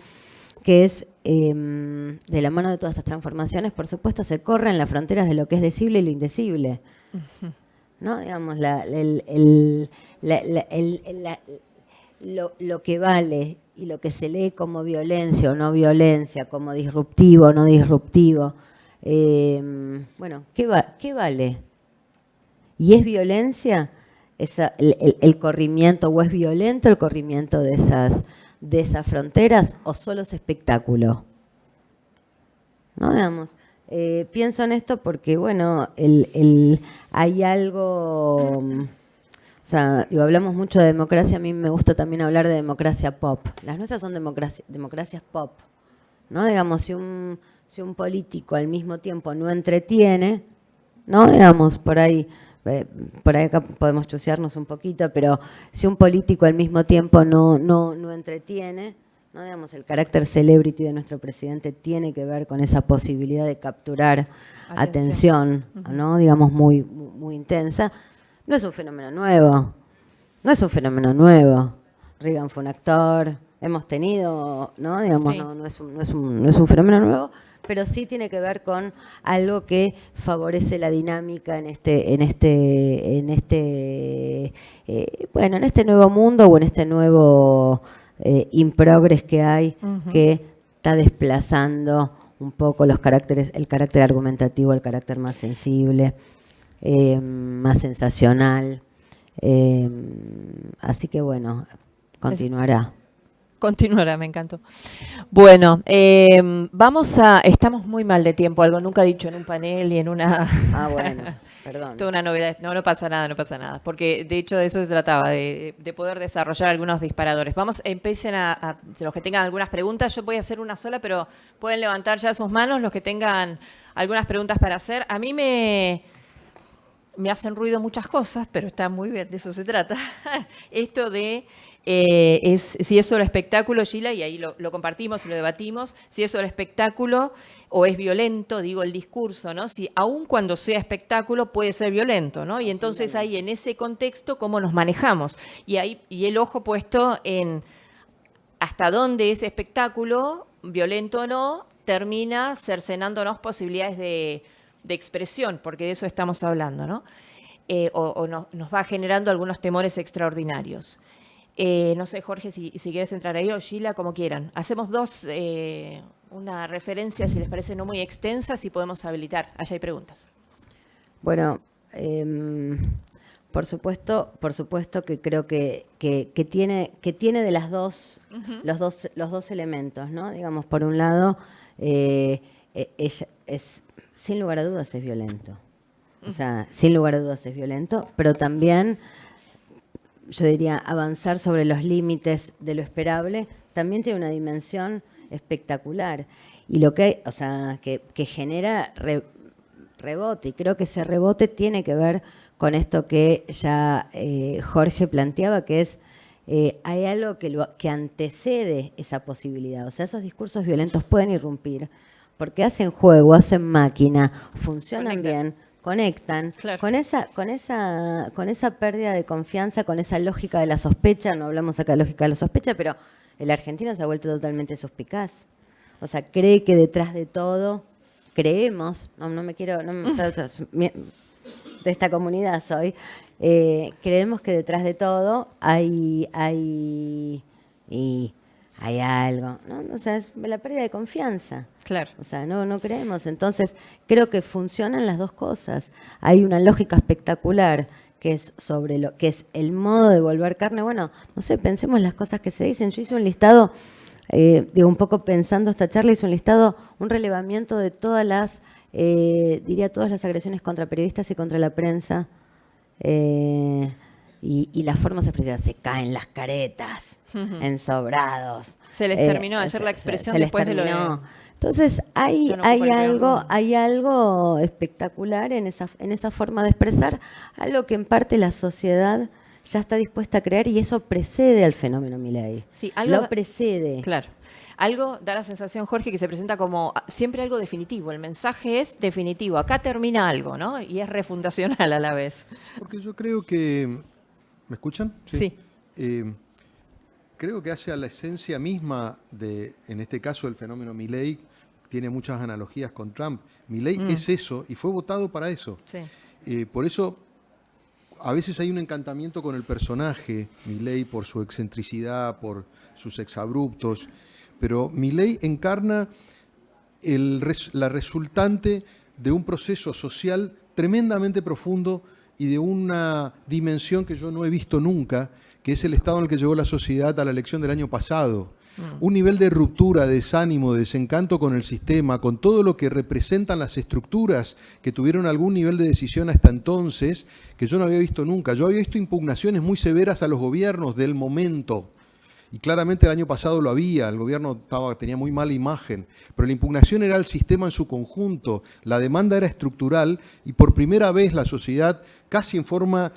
que es de la mano de todas estas transformaciones, por supuesto, se corren las fronteras de lo que es decible y lo indecible. ¿No? Digamos, lo que vale y lo que se lee como violencia o no violencia, como disruptivo o no disruptivo. Bueno, ¿qué vale? ¿Y es violencia el corrimiento, o es violento el corrimiento de esas fronteras, o solo es espectáculo? ¿No? Digamos, pienso en esto porque, bueno, hay algo... O sea, hablamos mucho de democracia, a mí me gusta también hablar de democracia pop. Las nuestras son democracias pop, ¿no? Digamos, si un político al mismo tiempo no entretiene, ¿no? Digamos, por ahí acá podemos chusearnos un poquito, pero si un político al mismo tiempo no entretiene, ¿no? Digamos, el carácter celebrity de nuestro presidente tiene que ver con esa posibilidad de capturar atención, ¿no? Digamos, muy, muy intensa. No es un fenómeno nuevo, Reagan fue un actor, hemos tenido, ¿no? Digamos, sí. no es un fenómeno nuevo, pero sí tiene que ver con algo que favorece la dinámica en este nuevo mundo o en este nuevo improgres que hay, que está desplazando un poco el carácter argumentativo, el carácter más sensible. Más sensacional, así que bueno, continuará. Continuará, me encantó. Bueno, estamos muy mal de tiempo, algo nunca dicho en un panel y en una... Bueno, perdón. Toda una novedad, no pasa nada, porque de hecho de eso se trataba, de poder desarrollar algunos disparadores. Empiecen a los que tengan algunas preguntas, yo voy a hacer una sola, pero pueden levantar ya sus manos los que tengan algunas preguntas para hacer. A mí me hacen ruido muchas cosas, pero está muy bien, de eso se trata. Esto de si es solo espectáculo, Gila, y ahí lo compartimos y lo debatimos, si es solo espectáculo o es violento, digo, el discurso, ¿no? Si aun cuando sea espectáculo puede ser violento, ¿no? Y entonces ahí en ese contexto, ¿cómo nos manejamos? Y el ojo puesto en hasta dónde ese espectáculo, violento o no, termina cercenándonos posibilidades de expresión, porque de eso estamos hablando, ¿no? Nos va generando algunos temores extraordinarios. No sé, Jorge, si quieres entrar ahí, o Gila, como quieran. Hacemos una referencia, si les parece no muy extensa, si podemos habilitar. Allá hay preguntas. Bueno, por supuesto que creo que tiene de las dos, los dos elementos, ¿no? Digamos, por un lado, sin lugar a dudas es violento. O sea, sin lugar a dudas es violento, pero también, yo diría, avanzar sobre los límites de lo esperable también tiene una dimensión espectacular. Y lo que genera rebote, y creo que ese rebote tiene que ver con esto que ya Jorge planteaba, que es hay algo que antecede esa posibilidad. O sea, esos discursos violentos pueden irrumpir porque hacen juego, hacen máquina, funcionan bien, conectan, claro. con esa pérdida de confianza, con esa lógica de la sospecha. No hablamos acá de lógica de la sospecha, pero el argentino se ha vuelto totalmente suspicaz. O sea, cree que detrás de todo, creemos, de esta comunidad soy, creemos que detrás de todo hay algo, ¿no? O sea, es la pérdida de confianza. Claro. O sea, no creemos. Entonces, creo que funcionan las dos cosas. Hay una lógica espectacular que es sobre lo que es el modo de volver carne. Bueno, no sé, pensemos las cosas que se dicen. Yo hice un listado, un poco pensando esta charla, hice un listado, un relevamiento de todas las agresiones contra periodistas y contra la prensa. Y las formas expresivas, se caen las caretas, ensobrados. Se les terminó ayer la expresión después de lo de... Entonces hay algo espectacular en esa forma de expresar, algo que en parte la sociedad ya está dispuesta a crear, y eso precede al fenómeno Milei. Sí, lo precede. Claro. Algo da la sensación, Jorge, que se presenta como siempre algo definitivo. El mensaje es definitivo. Acá termina algo, ¿no? Y es refundacional a la vez. Porque yo creo que... ¿Me escuchan? Sí. Creo que hacia la esencia misma en este caso, el fenómeno Milei, tiene muchas analogías con Trump. Milei es eso y fue votado para eso. Sí. Por eso, a veces hay un encantamiento con el personaje Milei por su excentricidad, por sus exabruptos, pero Milei encarna la resultante de un proceso social tremendamente profundo y de una dimensión que yo no he visto nunca, que es el estado en el que llegó la sociedad a la elección del año pasado. Un nivel de ruptura, de desánimo, de desencanto con el sistema, con todo lo que representan las estructuras que tuvieron algún nivel de decisión hasta entonces, que yo no había visto nunca. Yo había visto impugnaciones muy severas a los gobiernos del momento, y claramente el año pasado lo había, el gobierno tenía muy mala imagen, pero la impugnación era al sistema en su conjunto, la demanda era estructural, y por primera vez la sociedad, casi en forma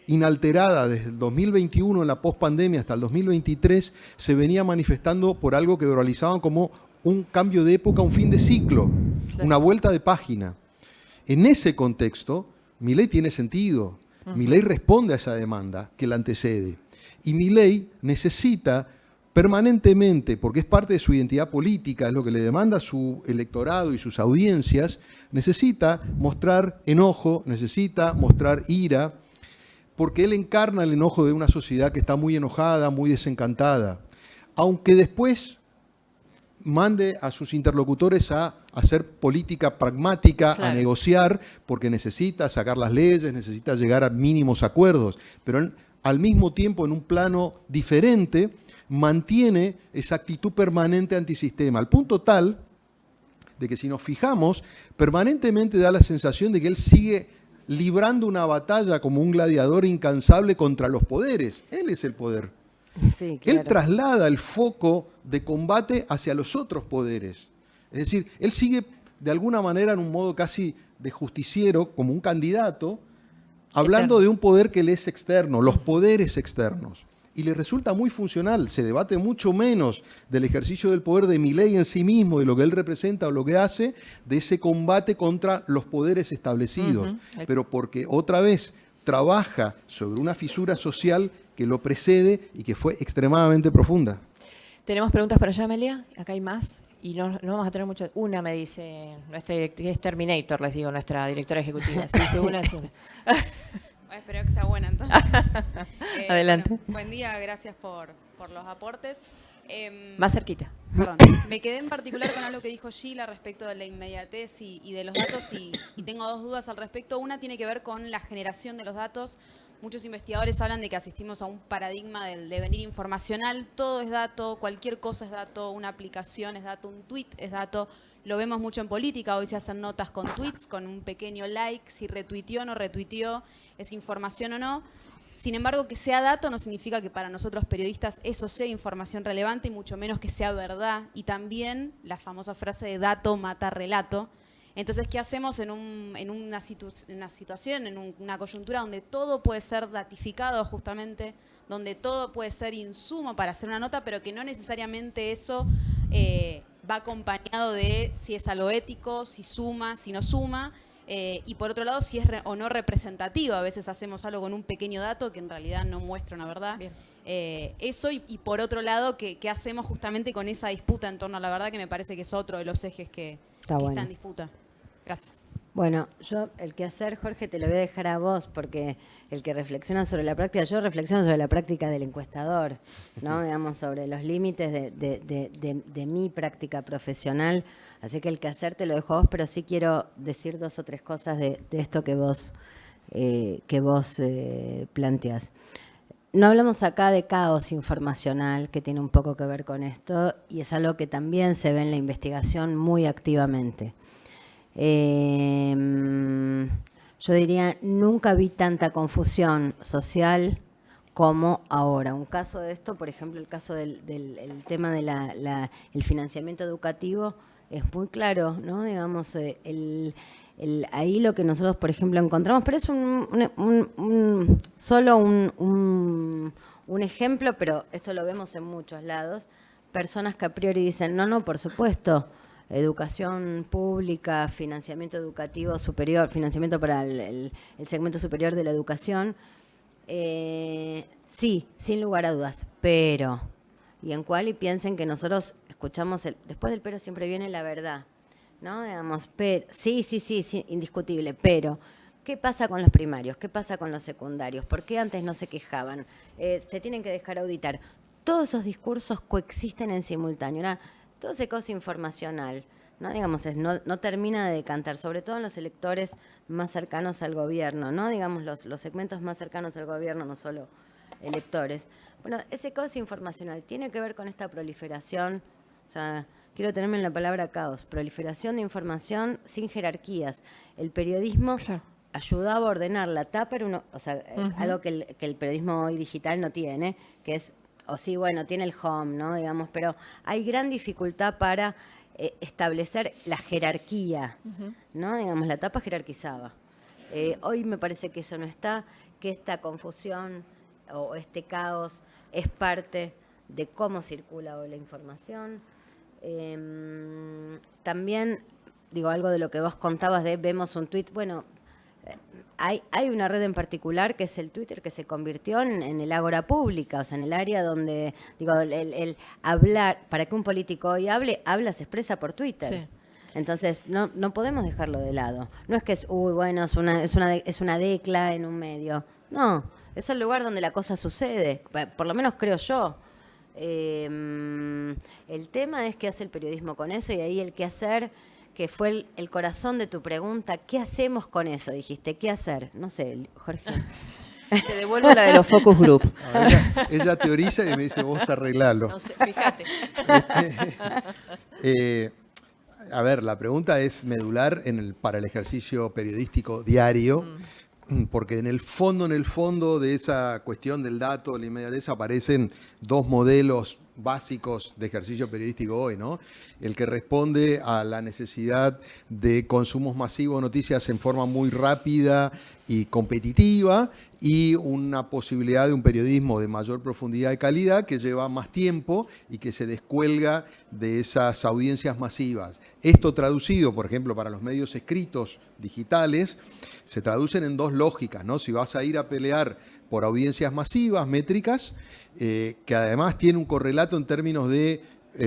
inalterada desde el 2021, en la pospandemia, hasta el 2023, se venía manifestando por algo que verbalizaban como un cambio de época, un fin de ciclo, una vuelta de página. En ese contexto, Milei tiene sentido. Milei responde a esa demanda que la antecede. Y Milei necesita permanentemente, porque es parte de su identidad política, es lo que le demanda su electorado y sus audiencias, necesita mostrar enojo, necesita mostrar ira, porque él encarna el enojo de una sociedad que está muy enojada, muy desencantada. Aunque después mande a sus interlocutores a hacer política pragmática, claro, a negociar, porque necesita sacar las leyes, necesita llegar a mínimos acuerdos, pero al mismo tiempo, en un plano diferente, mantiene esa actitud permanente antisistema, al punto tal de que, si nos fijamos, permanentemente da la sensación de que él sigue librando una batalla como un gladiador incansable contra los poderes. Él es el poder. Sí, claro. Él traslada el foco de combate hacia los otros poderes. Es decir, él sigue de alguna manera en un modo casi de justiciero, como un candidato, hablando de un poder que le es externo, los poderes externos. Y le resulta muy funcional, se debate mucho menos del ejercicio del poder de Milei en sí mismo, de lo que él representa o lo que hace, de ese combate contra los poderes establecidos. Pero porque otra vez trabaja sobre una fisura social que lo precede y que fue extremadamente profunda. ¿Tenemos preguntas para allá, Amelia? Acá hay más. Y no vamos a tener mucho. Una me dice, es Terminator, les digo, nuestra directora ejecutiva. Si dice una, es una. Espero que sea buena entonces. Adelante. Bueno, buen día, gracias por los aportes. Más cerquita. Perdón, me quedé en particular con algo que dijo Gila respecto de la inmediatez y de los datos y tengo dos dudas al respecto. Una tiene que ver con la generación de los datos. Muchos investigadores hablan de que asistimos a un paradigma del devenir informacional. Todo es dato, cualquier cosa es dato, una aplicación es dato, un tweet es dato. Lo vemos mucho en política, hoy se hacen notas con tweets, con un pequeño like, si retuiteó o no retuiteó, es información o no. Sin embargo, que sea dato no significa que para nosotros periodistas eso sea información relevante y mucho menos que sea verdad. Y también la famosa frase de dato mata relato. Entonces, ¿qué hacemos en una situación, en una coyuntura donde todo puede ser datificado justamente, donde todo puede ser insumo para hacer una nota, pero que no necesariamente eso va acompañado de si es algo ético, si suma, si no suma, y por otro lado, si es o no representativo. A veces hacemos algo con un pequeño dato que en realidad no muestra una verdad. Eso y por otro lado, ¿qué hacemos justamente con esa disputa en torno a la verdad? Que me parece que es otro de los ejes que está en disputa. Gracias. Bueno, yo el que hacer, Jorge, te lo voy a dejar a vos, porque el que reflexiona sobre la práctica, yo reflexiono sobre la práctica del encuestador, ¿no? Digamos, sobre los límites de mi práctica profesional. Así que el que hacer te lo dejo a vos, pero sí quiero decir dos o tres cosas de esto que vos planteás. No hablamos acá de caos informacional, que tiene un poco que ver con esto, y es algo que también se ve en la investigación muy activamente. Yo diría, nunca vi tanta confusión social como ahora. Un caso de esto, por ejemplo, el caso del tema de el financiamiento educativo, es muy claro, ¿no? Digamos, ahí lo que nosotros, por ejemplo, encontramos, pero es solo un ejemplo, pero esto lo vemos en muchos lados, personas que a priori dicen, no, por supuesto, educación pública, financiamiento educativo superior, financiamiento para el segmento superior de la educación, sí, sin lugar a dudas, pero, y en cual y piensen que nosotros escuchamos, después del pero siempre viene la verdad, ¿no? Digamos, pero, sí, indiscutible, pero ¿qué pasa con los primarios? ¿Qué pasa con los secundarios? ¿Por qué antes no se quejaban? Se tienen que dejar auditar. Todos esos discursos coexisten en simultáneo. ¿No? Todo ese coso informacional, ¿no? Digamos, no termina de decantar, sobre todo en los electores más cercanos al gobierno, ¿no? Digamos, los segmentos más cercanos al gobierno, no solo electores. Bueno, ese coso informacional tiene que ver con esta proliferación, o sea, quiero tenerme en la palabra caos, proliferación de información sin jerarquías. El periodismo ayudaba a ordenar la tapa, algo que el periodismo hoy digital no tiene, que es, tiene el home, ¿no? Digamos, pero hay gran dificultad para establecer la jerarquía, ¿no? Digamos, la tapa jerarquizaba. Hoy me parece que eso no está, que esta confusión o este caos es parte de cómo circula hoy la información. También, algo de lo que vos contabas de vemos un tuit, bueno, hay una red en particular que es el Twitter, que se convirtió en el ágora pública, o sea, en el área donde, el hablar, para que un político hoy habla, se expresa por Twitter. Sí. Entonces, no podemos dejarlo de lado. No es que es una decla en un medio. No, es el lugar donde la cosa sucede, por lo menos creo yo. El tema es qué hace el periodismo con eso, y ahí el qué hacer, que fue el corazón de tu pregunta. ¿Qué hacemos con eso? Dijiste, ¿qué hacer? No sé, Jorge. Te devuelvo la de los focus group. Ella teoriza y me dice, vos arreglalo. No sé, fíjate. A ver, la pregunta es medular para el ejercicio periodístico diario, porque en el fondo de esa cuestión del dato, la inmediatez, aparecen dos modelos básicos de ejercicio periodístico hoy, ¿no? El que responde a la necesidad de consumos masivos de noticias en forma muy rápida y competitiva, y una posibilidad de un periodismo de mayor profundidad y calidad que lleva más tiempo y que se descuelga de esas audiencias masivas. Esto traducido, por ejemplo, para los medios escritos digitales, se traducen en dos lógicas, ¿no? Si vas a ir a pelear por audiencias masivas, métricas, que además tiene un correlato en términos de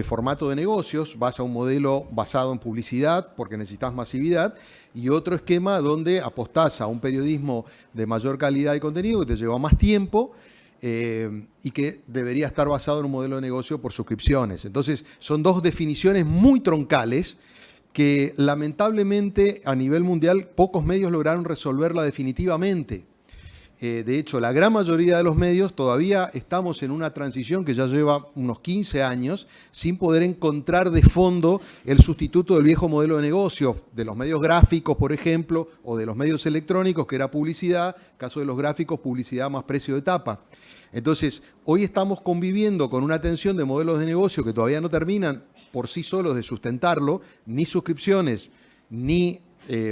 formato de negocios, vas a un modelo basado en publicidad porque necesitas masividad, y otro esquema donde apostás a un periodismo de mayor calidad y contenido que te lleva más tiempo y que debería estar basado en un modelo de negocio por suscripciones. Entonces, son dos definiciones muy troncales que lamentablemente a nivel mundial pocos medios lograron resolverla definitivamente. De hecho, la gran mayoría de los medios todavía estamos en una transición que ya lleva unos 15 años sin poder encontrar de fondo el sustituto del viejo modelo de negocio, de los medios gráficos, por ejemplo, o de los medios electrónicos, que era publicidad, caso de los gráficos, publicidad más precio de tapa. Entonces, hoy estamos conviviendo con una tensión de modelos de negocio que todavía no terminan por sí solos de sustentarlo, ni suscripciones, ni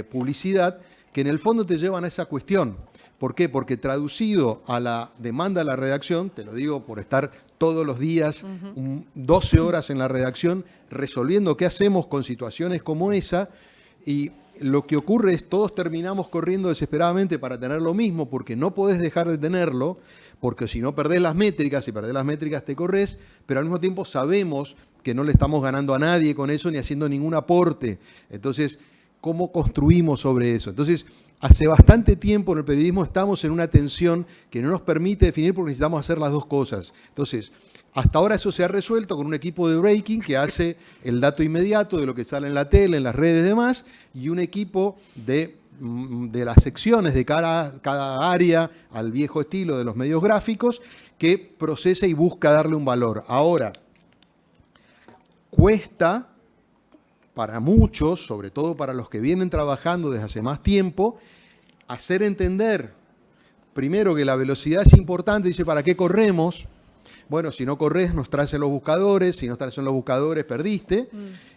publicidad, que en el fondo te llevan a esa cuestión. ¿Por qué? Porque traducido a la demanda de la redacción, te lo digo por estar todos los días 12 horas en la redacción resolviendo qué hacemos con situaciones como esa, y lo que ocurre es todos terminamos corriendo desesperadamente para tener lo mismo, porque no podés dejar de tenerlo, porque si no perdés las métricas, si perdés las métricas te corres, pero al mismo tiempo sabemos que no le estamos ganando a nadie con eso ni haciendo ningún aporte. Entonces, ¿cómo construimos sobre eso? Entonces, hace bastante tiempo en el periodismo estamos en una tensión que no nos permite definir porque necesitamos hacer las dos cosas. Entonces, hasta ahora eso se ha resuelto con un equipo de breaking que hace el dato inmediato de lo que sale en la tele, en las redes y demás, y un equipo de las secciones de cada área al viejo estilo de los medios gráficos que procesa y busca darle un valor. Ahora, cuesta para muchos, sobre todo para los que vienen trabajando desde hace más tiempo, hacer entender, primero, que la velocidad es importante. Dice, ¿para qué corremos? Bueno, si no corres, nos traes en los buscadores, si no traes en los buscadores, perdiste.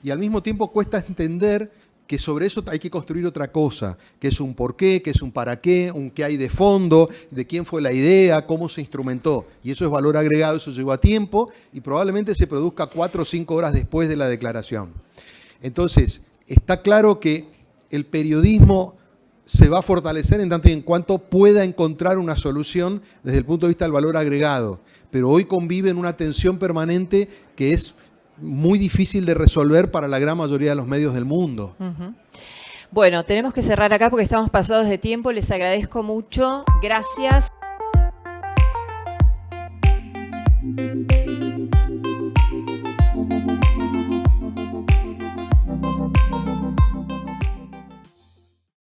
Y al mismo tiempo cuesta entender que sobre eso hay que construir otra cosa, que es un porqué, que es un para qué, un qué hay de fondo, de quién fue la idea, cómo se instrumentó. Y eso es valor agregado, eso lleva tiempo y probablemente se produzca 4 o 5 horas después de la declaración. Entonces, está claro que el periodismo se va a fortalecer en tanto y en cuanto pueda encontrar una solución desde el punto de vista del valor agregado. Pero hoy convive en una tensión permanente que es muy difícil de resolver para la gran mayoría de los medios del mundo. Bueno, tenemos que cerrar acá porque estamos pasados de tiempo. Les agradezco mucho. Gracias.